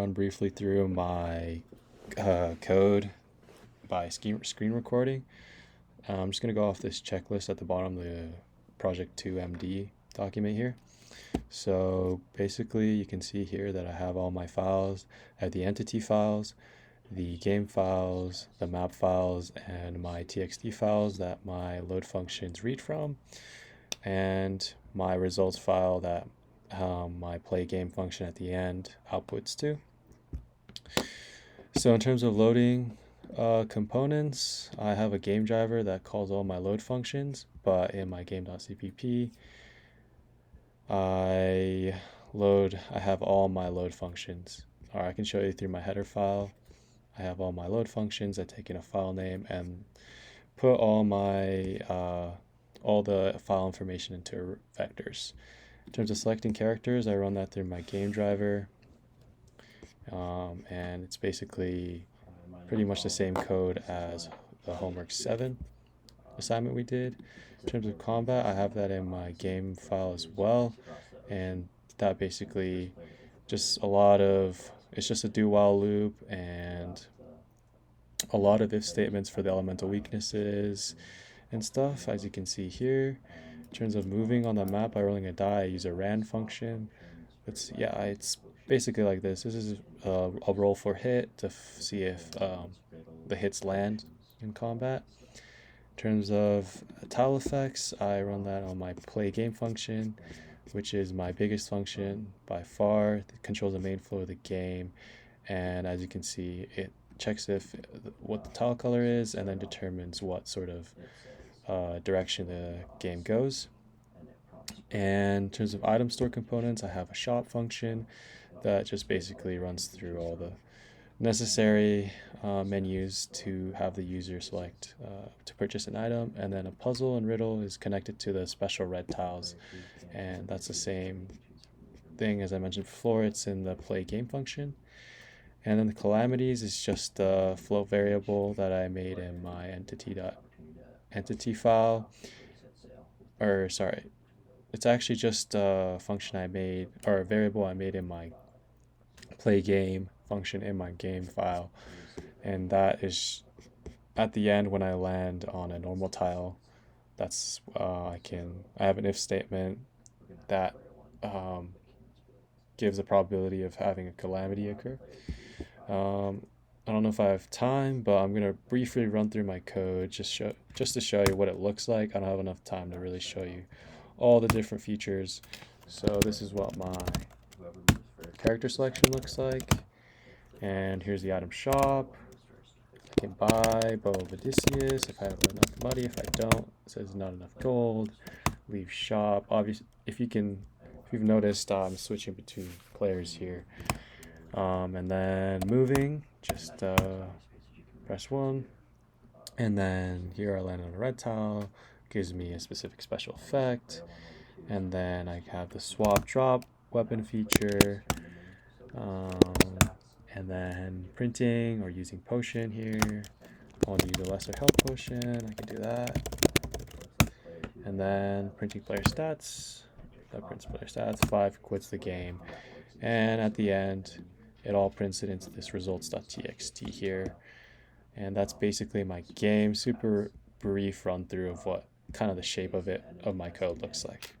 run briefly through my code by screen recording. I'm just going to go off this checklist at the bottom of the Project 2 MD document here. So basically you can see here that I have all my files. I have the entity files, the game files, the map files, and my txt files that my load functions read from, and my results file that my play game function at the end outputs to. So in terms of loading components, I have a game driver that calls all my load functions, but in my game.cpp, I have all my load functions. Or I can show you through my header file. I have all my load functions. I take in a file name and put all the file information into vectors. In terms of selecting characters, I run that through my game driver, and it's basically pretty much the same code as the homework 7 assignment we did. In terms of combat, I have that in my game file as well, and that basically it's just a do while loop and a lot of if statements for the elemental weaknesses and stuff, as you can see here. In terms of moving on the map by rolling a die, I use a ran function. It's basically like this. This is a roll for hit to see if the hits land in combat. In terms of tile effects, I run that on my play game function, which is my biggest function by far. It controls the main flow of the game, and as you can see, it checks what the tile color is and then determines what sort of direction the game goes. And in terms of item store components, I have a shop function that just basically runs through all the necessary menus to have the user select to purchase an item, and then a puzzle and riddle is connected to the special red tiles, and that's the same thing as I mentioned before. It's in the play game function. And then the calamities is just a float variable that I made in my entity file, or sorry, it's actually just a function I made, or a variable I made in my play game function in my game file, and that is at the end when I land on a normal tile. That's I have an if statement that gives a probability of having a calamity occur. I don't know if I have time, but I'm gonna briefly run through my code just to show you what it looks like. I don't have enough time to really show you all the different features. So this is what my character selection looks like, and here's the item shop. I can buy Bow of Odysseus if I have enough money. If I don't, it says not enough gold. Leave shop. Obviously, if you've noticed, I'm switching between players here. And then moving, just press 1, and then here I land on a red tile, gives me a specific special effect, and then I have the swap drop weapon feature, and then printing or using potion here. I want to use a lesser health potion, I can do that, and then printing player stats, that prints player stats. 5 quits the game, and at the end it all prints it into this results.txt here, and that's basically my game. Super brief run through of what kind of the shape of my code looks like.